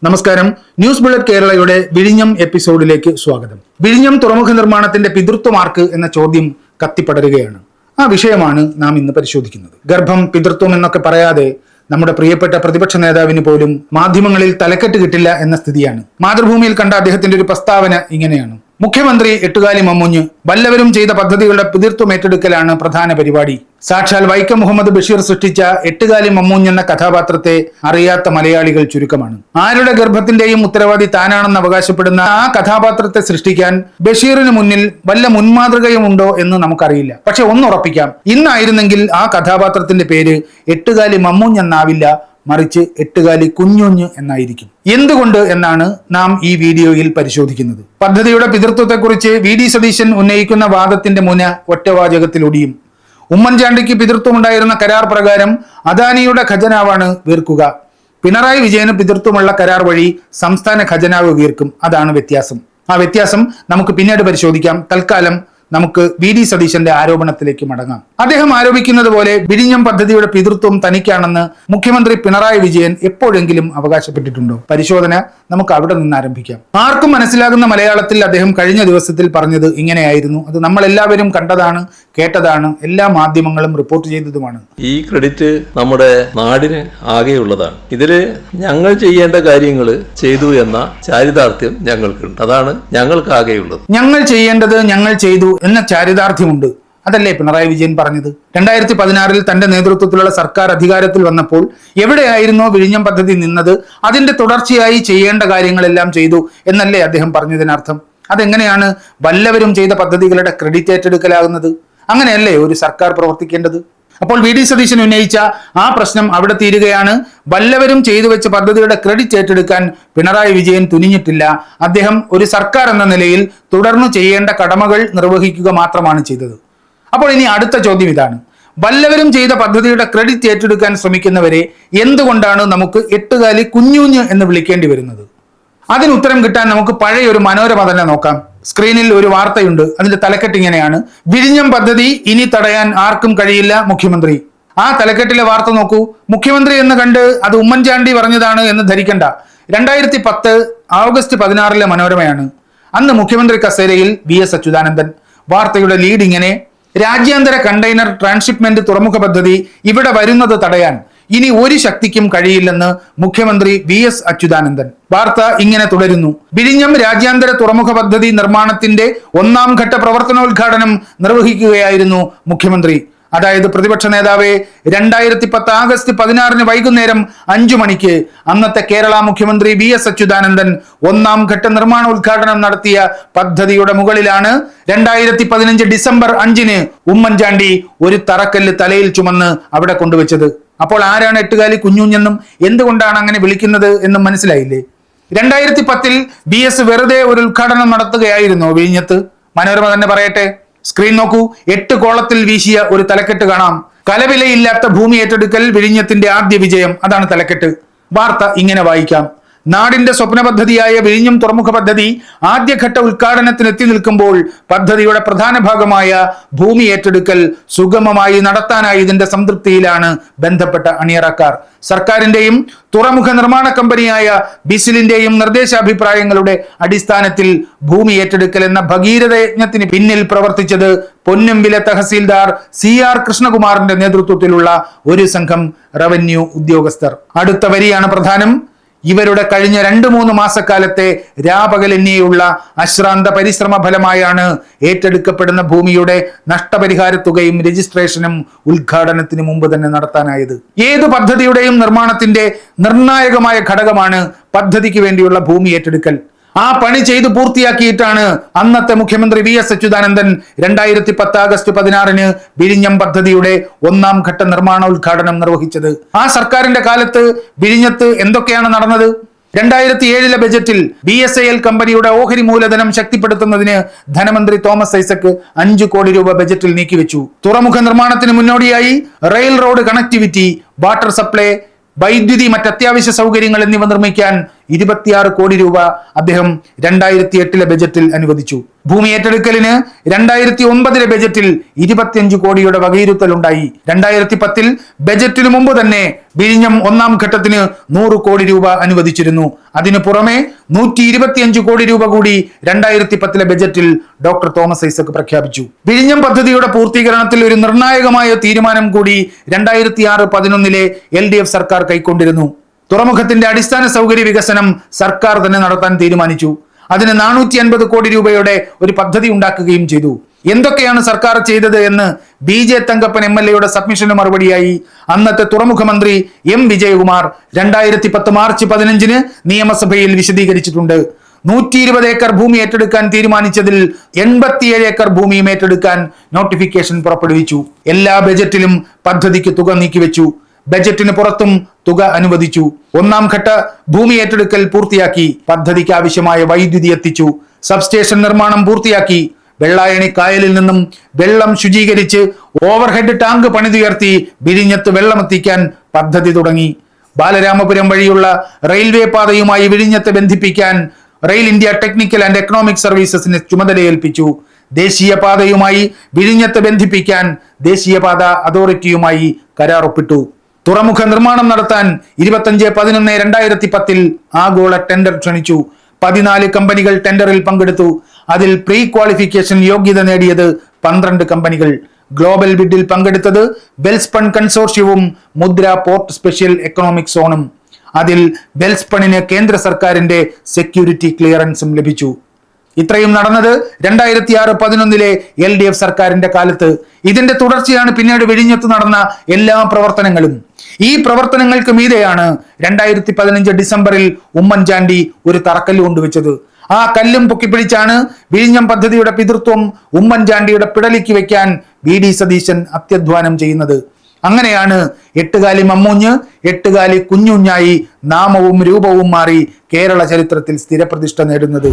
നമസ്കാരം. News bullet കേരളയുടെ വിഴിഞ്ഞം എപ്പിസോഡിലേക്ക് സ്വാഗതം. വിഴിഞ്ഞം തുറമുഖ നിർമ്മാണത്തിന്റെ പിതൃത്വമാർക്ക് എന്ന ചോദ്യം കത്തിപ്പടരുകയാണ്. ആ വിഷയമാണ് നാം ഇന്ന് പരിശോധിക്കുന്നത്. ഗർഭം, പിതൃത്വം എന്നൊക്കെ പറയാതെ നമ്മുടെ പ്രിയപ്പെട്ട പ്രതിപക്ഷ നേതാവിന് പോലും മാധ്യമങ്ങളിൽ തലക്കെട്ട് കിട്ടില്ല എന്ന സ്ഥിതിയാണ്. മാതൃഭൂമിയിൽ കണ്ട അദ്ദേഹത്തിന്റെ ഒരു പ്രസ്താവന ഇങ്ങനെയാണ്: മുഖ്യമന്ത്രി എട്ടുകാലി മമ്മൂഞ്ഞ്, വല്ലവരും ചെയ്ത പദ്ധതികളുടെ പിതൃത്വം ഏറ്റെടുക്കലാണ് പ്രധാന പരിപാടി. സാക്ഷാൽ വൈക്കം മുഹമ്മദ് ബഷീർ സൃഷ്ടിച്ച എട്ടുകാലി മമ്മൂഞ്ഞ് എന്ന കഥാപാത്രത്തെ അറിയാത്ത മലയാളികൾ ചുരുക്കമാണ്. ആരുടെ ഗർഭത്തിന്റെയും ഉത്തരവാദി താനാണെന്ന് അവകാശപ്പെടുന്ന ആ കഥാപാത്രത്തെ സൃഷ്ടിക്കാൻ ബഷീറിന് മുന്നിൽ വല്ല മുൻമാതൃകയും ഉണ്ടോ എന്ന് നമുക്കറിയില്ല. പക്ഷെ ഒന്നുറപ്പിക്കാം, ഇന്നായിരുന്നെങ്കിൽ ആ കഥാപാത്രത്തിന്റെ പേര് എട്ടുകാലി മമ്മൂഞ്ഞ് എന്നാവില്ല, മറിച്ച് എട്ടുകാലി കുഞ്ഞുഞ്ഞ് എന്നായിരിക്കും. എന്തുകൊണ്ട് എന്നാണ് നാം ഈ വീഡിയോയിൽ പരിശോധിക്കുന്നത്. പദ്ധതിയുടെ പിതൃത്വത്തെക്കുറിച്ച് വി.ഡി. സതീശൻ ഉന്നയിക്കുന്ന വാദത്തിന്റെ മുന ഒറ്റവാചകത്തിലൊടിയും. ഉമ്മൻചാണ്ടിക്ക് പിതൃത്വമുണ്ടായിരുന്ന കരാർ പ്രകാരം അദാനിയുടെ ഖജനാവാണ് വീർക്കുക. പിണറായി വിജയന് പിതൃത്വമുള്ള കരാർ വഴി സംസ്ഥാന ഖജനാവ് വീർക്കും. അതാണ് വ്യത്യാസം. ആ വ്യത്യാസം നമുക്ക് പിന്നീട് പരിശോധിക്കാം. തൽക്കാലം നമുക്ക് വി.ഡി. സതീശന്റെ ആരോപണത്തിലേക്ക് മടങ്ങാം. അദ്ദേഹം ആരോപിക്കുന്നത് പോലെ വിഴിഞ്ഞം പദ്ധതിയുടെ പിതൃത്വം തനിക്കാണെന്ന് മുഖ്യമന്ത്രി പിണറായി വിജയൻ എപ്പോഴെങ്കിലും അവകാശപ്പെട്ടിട്ടുണ്ടോ? പരിശോധന നമുക്ക് അവിടെ നിന്ന് ആരംഭിക്കാം. ആർക്കും മനസ്സിലാകുന്ന മലയാളത്തിൽ അദ്ദേഹം കഴിഞ്ഞ ദിവസത്തിൽ പറഞ്ഞത് ഇങ്ങനെയായിരുന്നു. അത് നമ്മൾ എല്ലാവരും കണ്ടതാണ്, കേട്ടതാണ്, എല്ലാ മാധ്യമങ്ങളും റിപ്പോർട്ട് ചെയ്തതുമാണ്. ഈ ക്രെഡിറ്റ് നമ്മുടെ നാടിന് ആകെയുള്ളതാണ്. ഇതില് ഞങ്ങൾ ചെയ്യേണ്ട കാര്യങ്ങൾ ചെയ്തു എന്ന ചാരിതാർത്ഥ്യം ഞങ്ങൾക്കുണ്ട്. അതാണ് ഞങ്ങൾക്ക് ആകെയുള്ളത്. ഞങ്ങൾ ചെയ്യേണ്ടത് ഞങ്ങൾ ചെയ്തു എന്ന ചാരിതാർത്ഥ്യമുണ്ട്. അതല്ലേ പിണറായി വിജയൻ പറഞ്ഞത്? 2016 തന്റെ നേതൃത്വത്തിലുള്ള സർക്കാർ അധികാരത്തിൽ വന്നപ്പോൾ എവിടെയായിരുന്നോ വിഴിഞ്ഞം പദ്ധതി നിന്നത്, അതിന്റെ തുടർച്ചയായി ചെയ്യേണ്ട കാര്യങ്ങളെല്ലാം ചെയ്തു എന്നല്ലേ അദ്ദേഹം പറഞ്ഞതിനർത്ഥം? അതെങ്ങനെയാണ് വല്ലവരും ചെയ്ത പദ്ധതികളുടെ ക്രെഡിറ്റ് ഏറ്റെടുക്കലാകുന്നത്? അങ്ങനെയല്ലേ ഒരു സർക്കാർ പ്രവർത്തിക്കേണ്ടത്? അപ്പോൾ വി.ഡി. സതീശൻ ഉന്നയിച്ച ആ പ്രശ്നം അവിടെ തീരുകയാണ്. വല്ലവരും ചെയ്തു വെച്ച പദ്ധതിയുടെ ക്രെഡിറ്റ് ഏറ്റെടുക്കാൻ പിണറായി വിജയൻ തുനിഞ്ഞിട്ടില്ല. അദ്ദേഹം ഒരു സർക്കാർ എന്ന നിലയിൽ തുടർന്ന് ചെയ്യേണ്ട കടമകൾ നിർവഹിക്കുക മാത്രമാണ് ചെയ്തത്. അപ്പോൾ ഇനി അടുത്ത ചോദ്യം ഇതാണ്: വല്ലവരും ചെയ്ത പദ്ധതിയുടെ ക്രെഡിറ്റ് ഏറ്റെടുക്കാൻ ശ്രമിക്കുന്നവരെ എന്തുകൊണ്ടാണ് നമുക്ക് എട്ടുകാലി കുഞ്ഞുഞ്ഞ് എന്ന് വിളിക്കേണ്ടി വരുന്നത്? അതിന് ഉത്തരം കിട്ടാൻ നമുക്ക് പഴയ ഒരു മനോരമ തന്നെ നോക്കാം. സ്ക്രീനിൽ ഒരു വാർത്തയുണ്ട്. അതിന്റെ തലക്കെട്ട് ഇങ്ങനെയാണ്: വിഴിഞ്ഞം പദ്ധതി ഇനി തടയാൻ ആർക്കും കഴിയില്ല, മുഖ്യമന്ത്രി. ആ തലക്കെട്ടിലെ വാർത്ത നോക്കൂ. മുഖ്യമന്ത്രി എന്ന് കണ്ട് അത് ഉമ്മൻചാണ്ടി പറഞ്ഞതാണ് എന്ന് ധരിക്കണ്ട. 2010 ഓഗസ്റ്റ് 16 മനോരമയാണ്. അന്ന് മുഖ്യമന്ത്രി കസേരയിൽ വി.എസ്. അച്യുതാനന്ദൻ. വാർത്തയുടെ ലീഡ് ഇങ്ങനെ: രാജ്യാന്തര കണ്ടെയ്നർ ട്രാൻസ്ഷിപ്മെന്റ് തുറമുഖ പദ്ധതി ഇവിടെ വരുന്നത് തടയാൻ ഇനി ഒരു ശക്തിക്കും കഴിയില്ലെന്ന് മുഖ്യമന്ത്രി വി.എസ്. അച്യുതാനന്ദൻ. വാർത്ത ഇങ്ങനെ തുടരുന്നു: വിഴിഞ്ഞം രാജ്യാന്തര തുറമുഖ പദ്ധതി നിർമ്മാണത്തിന്റെ 1ാം ഘട്ട പ്രവർത്തനോദ്ഘാടനം നിർവഹിക്കുകയായിരുന്നു മുഖ്യമന്ത്രി. അതായത് പ്രതിപക്ഷ നേതാവെ, 2010 ആഗസ്റ്റ് 16 വൈകുന്നേരം 5 മണിക്ക് അന്നത്തെ കേരള മുഖ്യമന്ത്രി വി.എസ്. അച്യുതാനന്ദൻ 1ാം ഘട്ട നിർമ്മാണോദ്ഘാടനം നടത്തിയ പദ്ധതിയുടെ മുകളിലാണ് 2015 ഡിസംബർ 5 ഉമ്മൻചാണ്ടി ഒരു തറക്കല്ല് തലയിൽ ചുമന്ന് അവിടെ കൊണ്ടുവച്ചത്. അപ്പോൾ ആരാണ് എട്ടുകാലി കുഞ്ഞുഞ്ഞെന്നും എന്തുകൊണ്ടാണ് അങ്ങനെ വിളിക്കുന്നത് എന്നും മനസ്സിലായില്ലേ? 2010 വി.എസ്. വെറുതെ ഒരു ഉദ്ഘാടനം നടത്തുകയായിരുന്നു വിഴിഞ്ഞത്ത്? മനോരമ തന്നെ പറയട്ടെ. സ്ക്രീൻ നോക്കൂ. 8 കോളത്തിൽ വീശിയ ഒരു തലക്കെട്ട് കാണാം: കലവിലയില്ലാത്ത ഭൂമി ഏറ്റെടുക്കൽ വിഴിഞ്ഞത്തിന്റെ ആദ്യ വിജയം. അതാണ് തലക്കെട്ട്. വാർത്ത ഇങ്ങനെ വായിക്കാം: നാടിന്റെ സ്വപ്ന പദ്ധതിയായ വിഴിഞ്ഞം തുറമുഖ പദ്ധതി ആദ്യഘട്ട ഉദ്ഘാടനത്തിന് എത്തി നിൽക്കുമ്പോൾ പദ്ധതിയുടെ പ്രധാന ഭാഗമായ ഭൂമി ഏറ്റെടുക്കൽ സുഗമമായി നടത്താനായതിന്റെ സംതൃപ്തിയിലാണ് ബന്ധപ്പെട്ട അണിയറക്കാർ. സർക്കാരിന്റെയും തുറമുഖ നിർമ്മാണ കമ്പനിയായ ബിസിലിന്റെയും നിർദ്ദേശാഭിപ്രായങ്ങളുടെ അടിസ്ഥാനത്തിൽ ഭൂമി ഏറ്റെടുക്കൽ എന്ന ഭഗീരഥ യജ്ഞത്തിന് പിന്നിൽ പ്രവർത്തിച്ചത് പൊന്നമ്പിലെ തഹസീൽദാർ C.R. കൃഷ്ണകുമാറിന്റെ നേതൃത്വത്തിലുള്ള ഒരു സംഘം റവന്യൂ ഉദ്യോഗസ്ഥർ. അടുത്ത വരിയാണ് പ്രധാനം: ഇവരുടെ കഴിഞ്ഞ 2-3 മാസക്കാലത്തെ രാപകലന്യുള്ള അശ്രാന്ത പരിശ്രമ ഫലമായാണ് ഏറ്റെടുക്കപ്പെടുന്ന ഭൂമിയുടെ നഷ്ടപരിഹാര തുകയും രജിസ്ട്രേഷനും ഉദ്ഘാടനത്തിന് മുമ്പ് തന്നെ നടത്താനായത്. ഏത് പദ്ധതിയുടെയും നിർമ്മാണത്തിന്റെ നിർണായകമായ ഘടകമാണ് പദ്ധതിക്ക് വേണ്ടിയുള്ള ഭൂമി ഏറ്റെടുക്കൽ. ആ പണി ചെയ്തു പൂർത്തിയാക്കിയിട്ടാണ് അന്നത്തെ മുഖ്യമന്ത്രി വി.എസ്. അച്യുതാനന്ദൻ 2010 ആഗസ്റ്റ് 16 വിഴിഞ്ഞം പദ്ധതിയുടെ 1ാം ഘട്ട നിർമ്മാണോദ്ഘാടനം നിർവഹിച്ചത്. ആ സർക്കാരിന്റെ കാലത്ത് വിഴിഞ്ഞത്ത് എന്തൊക്കെയാണ് നടന്നത്? 2007 ബജറ്റിൽ BSAL കമ്പനിയുടെ ഓഹരി മൂലധനം ശക്തിപ്പെടുത്തുന്നതിന് ധനമന്ത്രി തോമസ് ഐസക് 5 കോടി രൂപ ബജറ്റിൽ നീക്കിവെച്ചു. തുറമുഖ നിർമ്മാണത്തിന് മുന്നോടിയായി rail road connectivity, water supply, വൈദ്യുതി, മറ്റത്യാവശ്യ സൗകര്യങ്ങൾ എന്നിവ നിർമ്മിക്കാൻ 26 കോടി രൂപ അദ്ദേഹം 2008 ബജറ്റിൽ അനുവദിച്ചു. ഭൂമി ഏറ്റെടുക്കലിന് 2009 ബജറ്റിൽ 25 കോടിയുടെ വകയിരുത്തലുണ്ടായി. 2010 ബജറ്റിന് മുമ്പ് തന്നെ വിഴിഞ്ഞം ഒന്നാം ഘട്ടത്തിന് 100 കോടി രൂപ അനുവദിച്ചിരുന്നു. അതിനു പുറമെ 125 കോടി രൂപ കൂടി 2010 ബജറ്റിൽ ഡോക്ടർ തോമസ് ഐസക് പ്രഖ്യാപിച്ചു. വിഴിഞ്ഞം പദ്ധതിയുടെ പൂർത്തീകരണത്തിൽ ഒരു നിർണായകമായ തീരുമാനം കൂടി 2006-11 LDF സർക്കാർ കൈക്കൊണ്ടിരുന്നു. തുറമുഖത്തിന്റെ അടിസ്ഥാന സൗകര്യ വികസനം സർക്കാർ തന്നെ നടത്താൻ തീരുമാനിച്ചു. അതിന് 450 കോടി രൂപയുടെ ഒരു പദ്ധതി ഉണ്ടാക്കുകയും ചെയ്തു. എന്തൊക്കെയാണ് സർക്കാർ ചെയ്തത് എന്ന് BJ തങ്കപ്പൻ MLA സബ്മിഷന് മറുപടിയായി അന്നത്തെ തുറമുഖ മന്ത്രി M വിജയകുമാർ 2010 മാർച്ച് 15 നിയമസഭയിൽ വിശദീകരിച്ചിട്ടുണ്ട്. 120 ഏക്കർ ഭൂമി ഏറ്റെടുക്കാൻ തീരുമാനിച്ചതിൽ 87 ഏക്കർ ഭൂമിയും ഏറ്റെടുക്കാൻ നോട്ടിഫിക്കേഷൻ പുറപ്പെടുവിച്ചു. എല്ലാ ബജറ്റിലും പദ്ധതിക്ക് തുക നീക്കിവെച്ചു. ബജറ്റിന് പുറത്തും തുക അനുവദിച്ചു. ഒന്നാം ഘട്ട ഭൂമി ഏറ്റെടുക്കൽ പൂർത്തിയാക്കി. പദ്ധതിക്ക് ആവശ്യമായ വൈദ്യുതി എത്തിച്ചു. സബ്സ്റ്റേഷൻ നിർമ്മാണം പൂർത്തിയാക്കി. വെള്ളായണി കായലിൽ നിന്നും വെള്ളം ശുചീകരിച്ച് ഓവർഹെഡ് ടാങ്ക് പണിതുയർത്തി വിഴിഞ്ഞത്ത് വെള്ളമെത്തിക്കാൻ പദ്ധതി തുടങ്ങി. ബാലരാമപുരം വഴിയുള്ള റെയിൽവേ പാതയുമായി വിഴിഞ്ഞത്തെ ബന്ധിപ്പിക്കാൻ rail India technical and economic സർവീസസിന് ചുമതലയേൽപ്പിച്ചു. ദേശീയപാതയുമായി വിഴിഞ്ഞത്തെ ബന്ധിപ്പിക്കാൻ ദേശീയപാത അതോറിറ്റിയുമായി കരാർ ഒപ്പിട്ടു. തുറമുഖ നിർമ്മാണം നടത്താൻ 25/11/2010 ആഗോള ടെൻഡർ ക്ഷണിച്ചു. 14 കമ്പനികൾ ടെൻഡറിൽ പങ്കെടുത്തു. അതിൽ പ്രീ ക്വാളിഫിക്കേഷൻ യോഗ്യത നേടിയത് 12 കമ്പനികൾ. ഗ്ലോബൽ ബിഡിൽ പങ്കെടുത്തത് വെൽസ്പൺ കൺസോർഷ്യവും മുദ്ര പോർട്ട് സ്പെഷ്യൽ എക്കണോമിക് സോണും. അതിൽ വെൽസ്പണിന് കേന്ദ്ര സർക്കാരിന്റെ സെക്യൂരിറ്റി ക്ലിയറൻസും ലഭിച്ചു. ഇത്രയും നടന്നത് 2006-11 LDF സർക്കാരിന്റെ കാലത്ത്. ഇതിന്റെ തുടർച്ചയാണ് പിന്നീട് വിഴിഞ്ഞത്ത് നടന്ന എല്ലാ പ്രവർത്തനങ്ങളും. ഈ പ്രവർത്തനങ്ങൾക്ക് മീതെയാണ് 2015 ഡിസംബറിൽ ഉമ്മൻചാണ്ടി ഒരു തറക്കല്ല് കൊണ്ടുവച്ചത്. ആ കല്ലും പൊക്കിപ്പിടിച്ചാണ് വിഴിഞ്ഞം പദ്ധതിയുടെ പിതൃത്വം ഉമ്മൻചാണ്ടിയുടെ പിടലിക്ക് വെക്കാൻ VD സതീശൻ അത്യധ്വാനം ചെയ്യുന്നത്. അങ്ങനെയാണ് 8 കാലി മമ്മൂഞ്ഞ് 8 കാലി കുഞ്ഞുഞ്ഞായി നാമവും രൂപവും മാറി കേരള ചരിത്രത്തിൽ സ്ഥിരപ്രതിഷ്ഠ നേടുന്നത്.